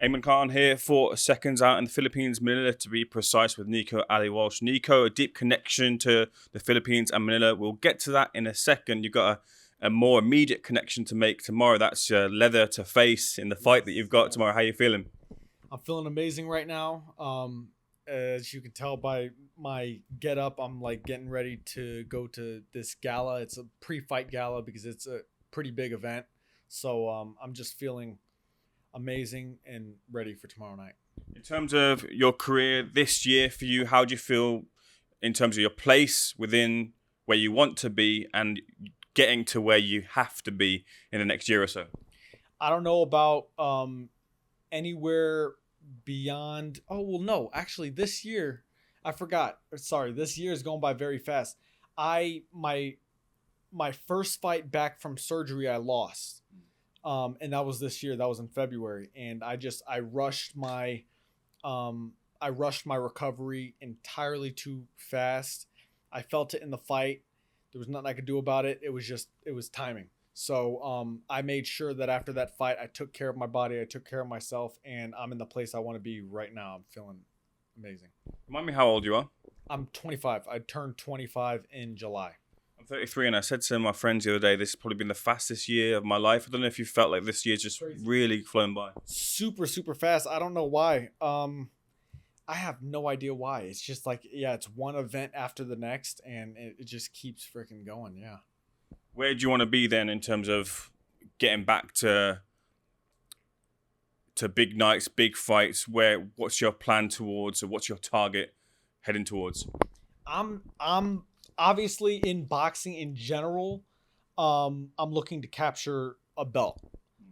Ayman Khan here for seconds out in the Philippines, Manila to be precise, with Nico Ali Walsh. Nico, a deep connection to the Philippines and Manila. We'll get to that in a second. You've got a more immediate connection to make tomorrow. That's leather to face in the fight that you've got tomorrow. How are you feeling? I'm feeling amazing right now. As you can tell by my get up, I'm like getting ready to go to this gala. It's a pre-fight gala because it's a pretty big event. So I'm just feeling amazing and ready for tomorrow night. In terms of your career this year for you, how do you feel in terms of your place within where you want to be and getting to where you have to be in the next year or so? I don't know about anywhere beyond. Oh well, no, actually, this year I forgot. Sorry, this year is going by very fast. I my first fight back from surgery, I lost. And that was this year. That was in February, and I rushed my recovery entirely too fast. I felt it in the fight. There was nothing I could do about it. It was timing. So I made sure that after that fight, I took care of my body, I took care of myself, and I'm in the place I want to be right now. I'm feeling amazing. Remind me how old you are. I'm 25. I turned 25 in July. I'm 33, and I said to my friends the other day, this has probably been the fastest year of my life. I don't know if you felt like this year's just really flown by. Super, super fast. I don't know why. I have no idea why. It's just like, yeah, it's one event after the next, and it just keeps freaking going. Yeah. Where do you want to be then in terms of getting back to big nights, big fights? What's your plan towards, or what's your target heading towards? I'm obviously in boxing in general. I'm looking to capture a belt,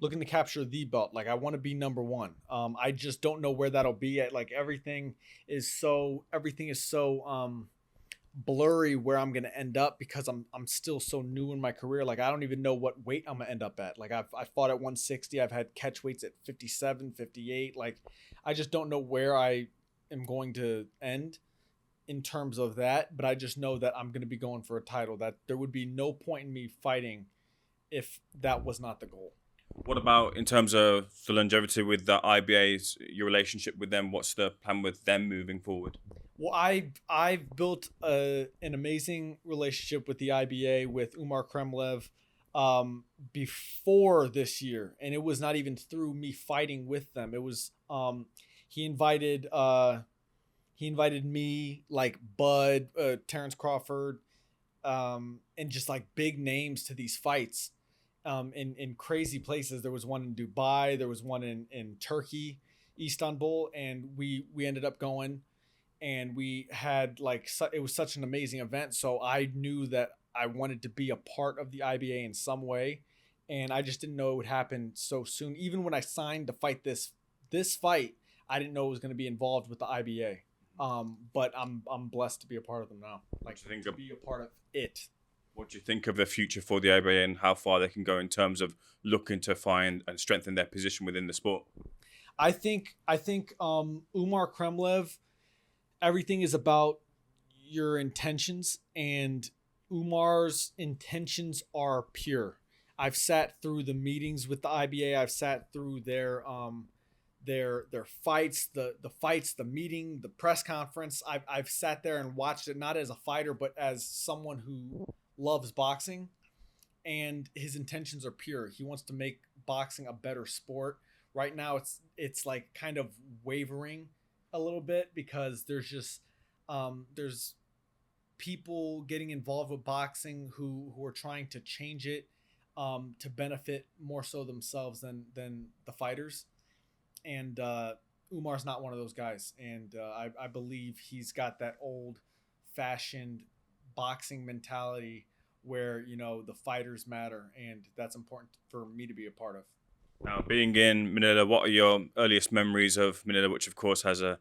looking to capture the belt. Like I want to be number one. I just don't know where that'll be at. Like everything is so blurry where I'm gonna end up because I'm still so new in my career. Like I don't even know what weight I'm gonna end up at. Like I fought at 160. I've had catch weights at 57, 58. Like I just don't know where I am going to end in terms of that. But I just know that I'm gonna be going for a title. That there would be no point in me fighting if that was not the goal. What about in terms of the longevity with the IBAs, your relationship with them? What's the plan with them moving forward? Well, I've built an amazing relationship with the IBA with Umar Kremlev before this year, and it was not even through me fighting with them. It was he invited me, like Bud, Terrence Crawford, and just like big names to these fights in crazy places. There was one in Dubai, there was one in Turkey, Istanbul, and we ended up going. And we had it was such an amazing event. So I knew that I wanted to be a part of the IBA in some way. And I just didn't know it would happen so soon. Even when I signed to fight this fight, I didn't know it was going to be involved with the IBA. But I'm blessed to be a part of them now. Like to be a part of it. What do you think of the future for the IBA and how far they can go in terms of looking to find and strengthen their position within the sport? I think Umar Kremlev, everything is about your intentions, and Umar's intentions are pure. I've sat through the meetings with the IBA. I've sat through their fights, the meeting, the press conference. I've sat there and watched it, not as a fighter, but as someone who loves boxing, and his intentions are pure. He wants to make boxing a better sport. Right now it's like kind of wavering a little bit because there's just there's people getting involved with boxing who are trying to change it to benefit more so themselves than the fighters. And Umar's not one of those guys. And I believe he's got that old fashioned boxing mentality where, you know, the fighters matter, and that's important for me to be a part of. Now, being in Manila, what are your earliest memories of Manila, which of course has a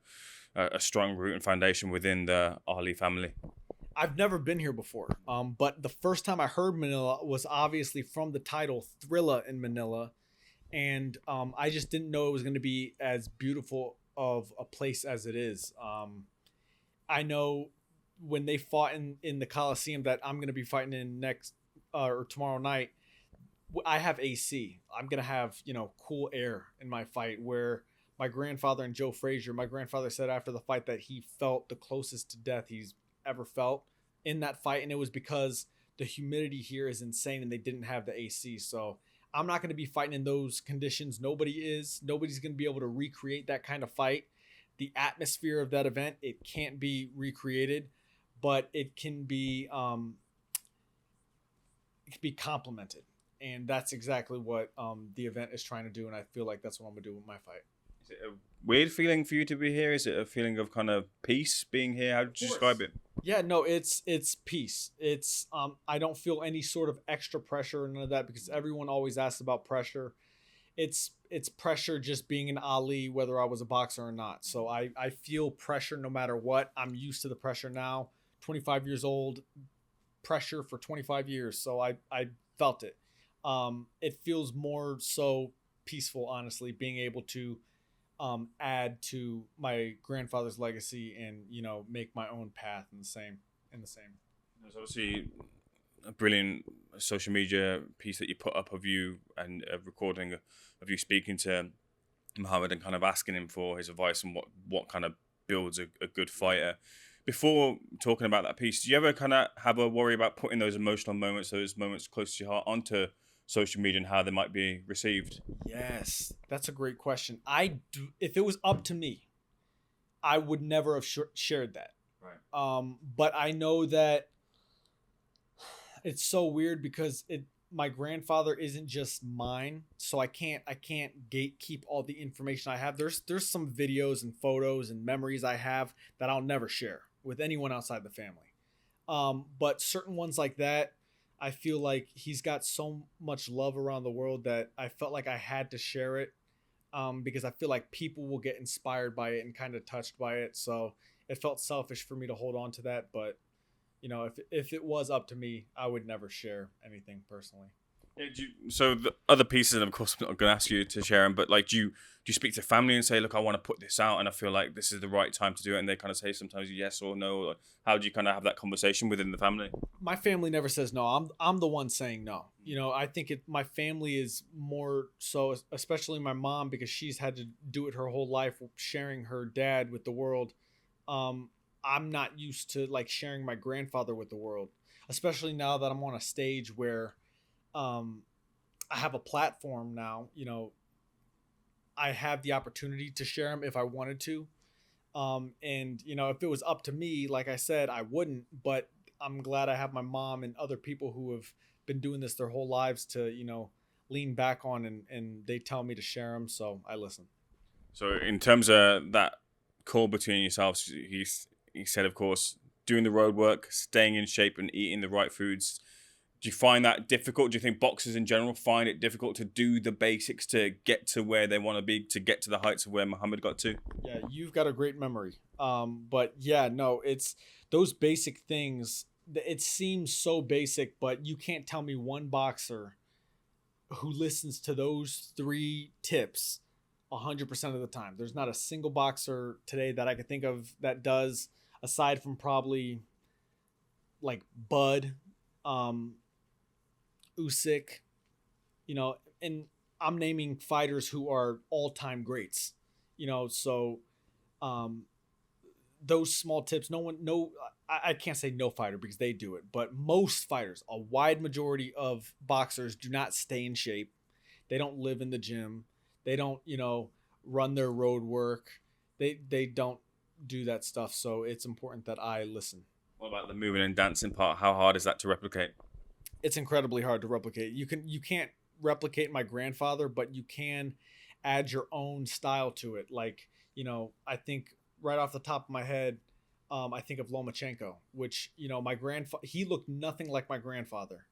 strong root and foundation within the Ali family? I've never been here before, but the first time I heard Manila was obviously from the title Thrilla in Manila, and I just didn't know it was going to be as beautiful of a place as it is. I know when they fought in the Coliseum that I'm going to be fighting in next or tomorrow night, I have AC. I'm going to have, you know, cool air in my fight where my grandfather and Joe Frazier. My grandfather said after the fight that he felt the closest to death he's ever felt in that fight, and it was because the humidity here is insane and they didn't have the AC. So I'm not going to be fighting in those conditions. Nobody is. Nobody's going to be able to recreate that kind of fight. The atmosphere of that event, it can't be recreated, but it can be complemented. And that's exactly what the event is trying to do. And I feel like that's what I'm going to do with my fight. Is it a weird feeling for you to be here? Is it a feeling of kind of peace being here? How would you describe it? Yeah, no, it's peace. It's I don't feel any sort of extra pressure or none of that, because everyone always asks about pressure. It's pressure just being an Ali, whether I was a boxer or not. So I feel pressure no matter what. I'm used to the pressure now. 25 years old, pressure for 25 years. So I felt it. It feels more so peaceful, honestly, being able to add to my grandfather's legacy and, you know, make my own path in the same. There's obviously a brilliant social media piece that you put up of you and a recording of you speaking to Muhammad and kind of asking him for his advice on what kind of builds a good fighter. Before talking about that piece, do you ever kind of have a worry about putting those emotional moments, those moments close to your heart, onto social media and how they might be received? Yes, that's a great question. If it was up to me, I would never have shared that. Right. But I know that it's so weird because my grandfather isn't just mine, so I can't gatekeep all the information I have. There's some videos and photos and memories I have that I'll never share with anyone outside the family. But certain ones like that, I feel like he's got so much love around the world that I felt like I had to share it, because I feel like people will get inspired by it and kind of touched by it. So it felt selfish for me to hold on to that, but you know, if it was up to me, I would never share anything personally. Yeah, so the other pieces, and of course I'm not going to ask you to share them, but like, do you speak to family and say, look, I want to put this out and I feel like this is the right time to do it, and they kind of say sometimes yes or no? Or how do you kind of have that conversation within the family? My family never says no. I'm the one saying no. You know, I think my family is more so, especially my mom, because she's had to do it her whole life, sharing her dad with the world. I'm not used to like sharing my grandfather with the world, especially now that I'm on a stage where I have a platform now. You know, I have the opportunity to share him if I wanted to. And you know, if it was up to me, like I said, I wouldn't, but I'm glad I have my mom and other people who have been doing this their whole lives to, you know, lean back on, and they tell me to share them. So I listen. So in terms of that call between yourselves, he said, of course, doing the road work, staying in shape and eating the right foods. Do you find that difficult? Do you think boxers in general find it difficult to do the basics to get to where they want to be, to get to the heights of where Muhammad got to? Yeah, you've got a great memory. But yeah, no, it's those basic things. It seems so basic, but you can't tell me one boxer who listens to those 3 tips 100% of the time. There's not a single boxer today that I could think of that does, aside from probably like Bud, Usyk, you know, and I'm naming fighters who are all-time greats, you know. So those small tips, I can't say no fighter because they do it, but most fighters, a wide majority of boxers, do not stay in shape. They don't live in the gym. They don't, you know, run their road work. They don't do that stuff. So it's important that I listen. What about the moving and dancing part? How hard is that to replicate? It's incredibly hard to replicate. You can't replicate my grandfather, but you can add your own style to it. Like, you know, I think right off the top of my head, I think of Lomachenko, which, you know, he looked nothing like my grandfather.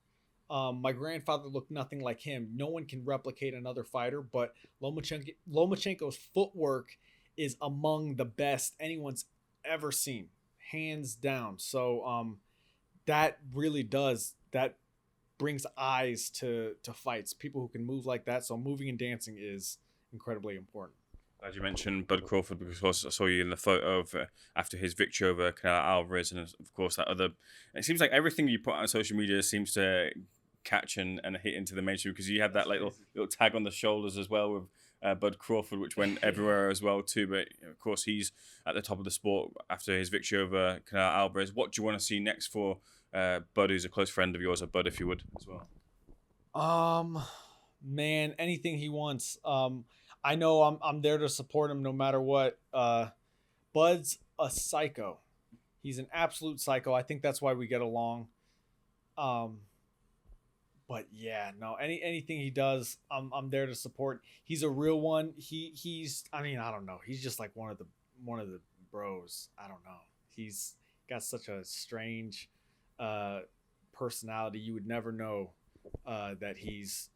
My grandfather looked nothing like him. No one can replicate another fighter, but Lomachenko's footwork is among the best anyone's ever seen, hands down. So that really that brings eyes to fights. People who can move like that. So moving and dancing is incredibly important. As you mentioned, Bud Crawford, because I saw you in the photo of after his victory over Canelo Alvarez, and of course that other. It seems like everything you put on social media seems to catch and hit into the mainstream, because you had that little tag on the shoulders as well with Bud Crawford, which went everywhere as well too. But of course, he's at the top of the sport after his victory over Canelo Alvarez. What do you want to see next for Bud, who's a close friend of yours, or Bud, if you would, as well? Man, anything he wants. I know I'm there to support him no matter what. Bud's a psycho. He's an absolute psycho. I think that's why we get along. Um, but yeah, no, anything he does, I'm there to support. He's a real one. He's I mean, I don't know. He's just like one of the bros. I don't know. He's got such a strange uh personality. You would never know that he's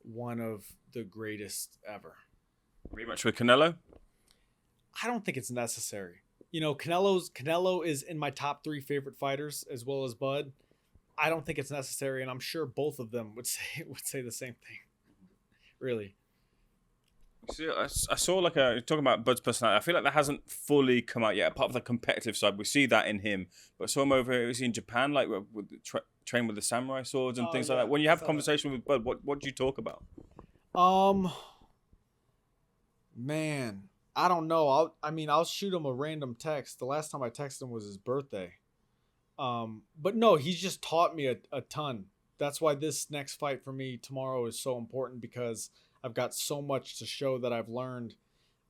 one of the greatest ever. Rematch with Canelo? I don't think it's necessary. Canelo is in my top 3 favorite fighters as well as Bud. I don't think it's necessary, and I'm sure both of them would say the same thing. Really. See, I saw like talking about Bud's personality. I feel like that hasn't fully come out yet, apart from the competitive side. We see that in him, but I saw him over. Was he in Japan, like with train with the samurai swords and things like that? When you have a conversation with Bud, what do you talk about? Man, I don't know. I'll shoot him a random text. The last time I texted him was his birthday. But no, he's just taught me a ton. That's why this next fight for me tomorrow is so important, because I've got so much to show that I've learned.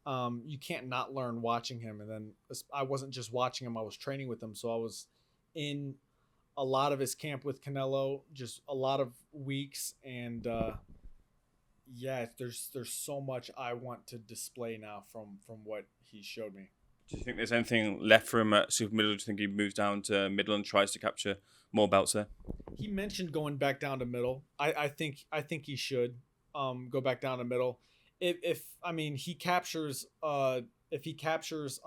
You can't not learn watching him. And then I wasn't just watching him, I was training with him. So I was in a lot of his camp with Canelo, just a lot of weeks. And yeah, there's so much I want to display now from what he showed me. Do you think there's anything left for him at super middle? Do you think he moves down to middle and tries to capture more belts there? He mentioned going back down to middle. I think he should go back down to middle. If he captures if he captures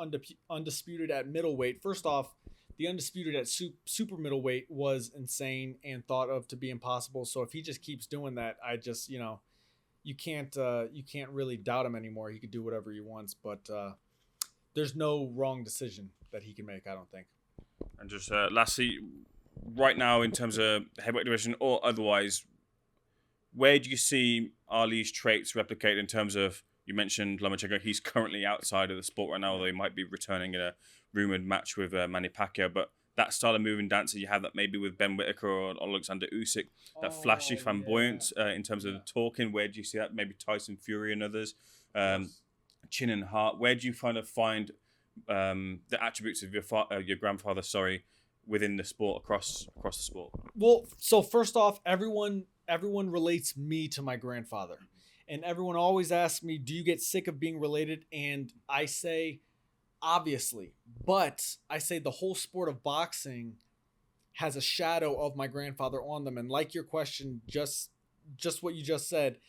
undisputed at middleweight. First off, the undisputed at super middleweight was insane and thought of to be impossible. So if he just keeps doing that, I just you can't really doubt him anymore. He could do whatever he wants, but there's no wrong decision that he can make, I don't think. And just lastly, right now in terms of heavyweight division or otherwise, where do you see Ali's traits replicated in terms of, you mentioned Lomachenko, he's currently outside of the sport right now, although he might be returning in a rumoured match with Manny Pacquiao, but that style of moving dancer, you have that maybe with Ben Whittaker or Alexander Usyk, that flashy, flamboyant in terms of the talking. Where do you see that? Maybe Tyson Fury and others. Chin and heart. Where do you find the attributes of your grandfather, within the sport, across the sport? Well, so first off, everyone relates me to my grandfather, and everyone always asks me, "Do you get sick of being related?" And I say, obviously, but I say the whole sport of boxing has a shadow of my grandfather on them, and like your question, just what you just said.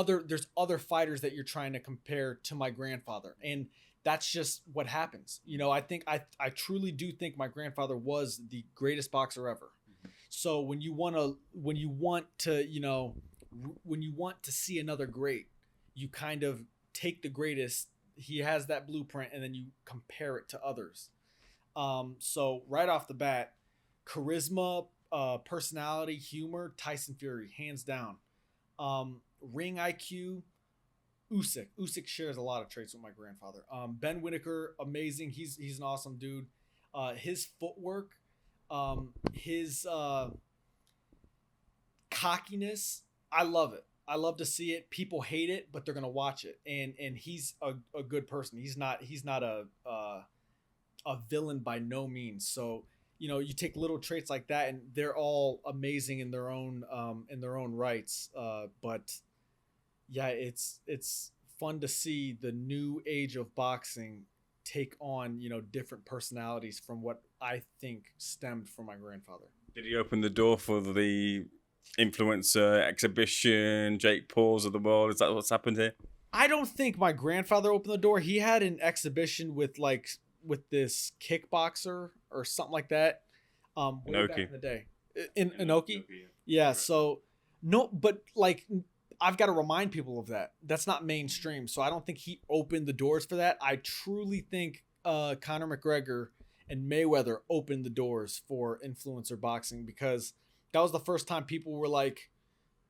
There's other fighters that you're trying to compare to my grandfather, and that's just what happens. I think I truly do think my grandfather was the greatest boxer ever. So when you want to see another great, you kind of take the greatest. He has that blueprint, and then you compare it to others. So right off the bat, charisma, personality, humor, Tyson Fury, hands down. Ring IQ, Usyk. Usyk shares a lot of traits with my grandfather. Ben Whittaker, amazing. He's an awesome dude. His footwork, his cockiness, I love it. I love to see it. People hate it, but they're gonna watch it. And he's a good person. He's not a villain by no means. So you take little traits like that, and they're all amazing in their own rights. But yeah, it's fun to see the new age of boxing take on different personalities from what I think stemmed from my grandfather. Did he open the door for the influencer exhibition, Jake Pauls of the world? Is that what's happened here? I don't think my grandfather opened the door. He had an exhibition with this kickboxer or something like that. Way back in the day. In Inoki? Yeah, so no, but I've got to remind people of that. That's not mainstream. So I don't think he opened the doors for that. I truly think Conor McGregor and Mayweather opened the doors for influencer boxing, because that was the first time people were like,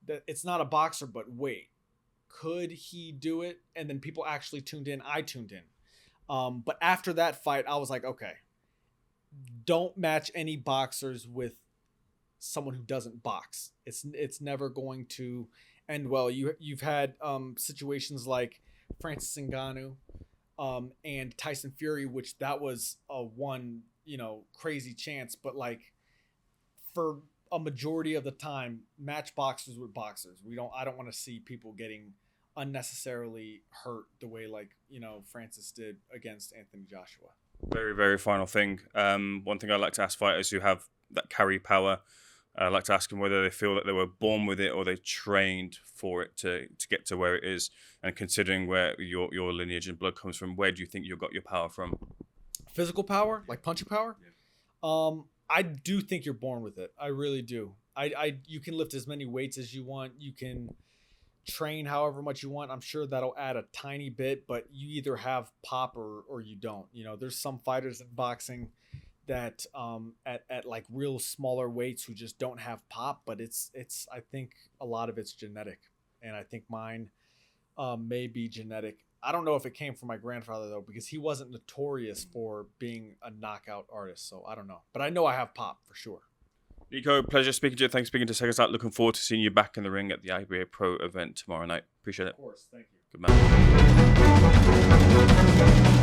"It's not a boxer, but wait, could he do it? And then people actually tuned in. I tuned in. But after that fight, I was like, okay, don't match any boxers with someone who doesn't box. It's never going to end well. You've had situations like Francis Ngannou and Tyson Fury, which that was a one, crazy chance, but like for a majority of the time, match boxers with boxers. I don't want to see people getting unnecessarily hurt the way like, Francis did against Anthony Joshua. Very, very final thing. One thing I like to ask fighters who have that carry power, I like to ask them whether they feel that they were born with it or they trained for it to get to where it is. And considering where your lineage and blood comes from, where do you think you got your power from? Physical power, like punching power? Yeah. I do think you're born with it. I really do. You can lift as many weights as you want. You can train however much you want. I'm sure that'll add a tiny bit, but you either have pop or you don't. There's some fighters in boxing that at like real smaller weights who just don't have pop, but it's I think a lot of it's genetic, and I think mine may be genetic. I don't know if it came from my grandfather though, because he wasn't notorious for being a knockout artist, so I don't know, but I know I have pop for sure. Nico, pleasure speaking to you. Thanks for speaking to Seconds Out. Looking forward to seeing you back in the ring at the IBA Pro event tomorrow night. Appreciate it. Of course, thank you. Good man.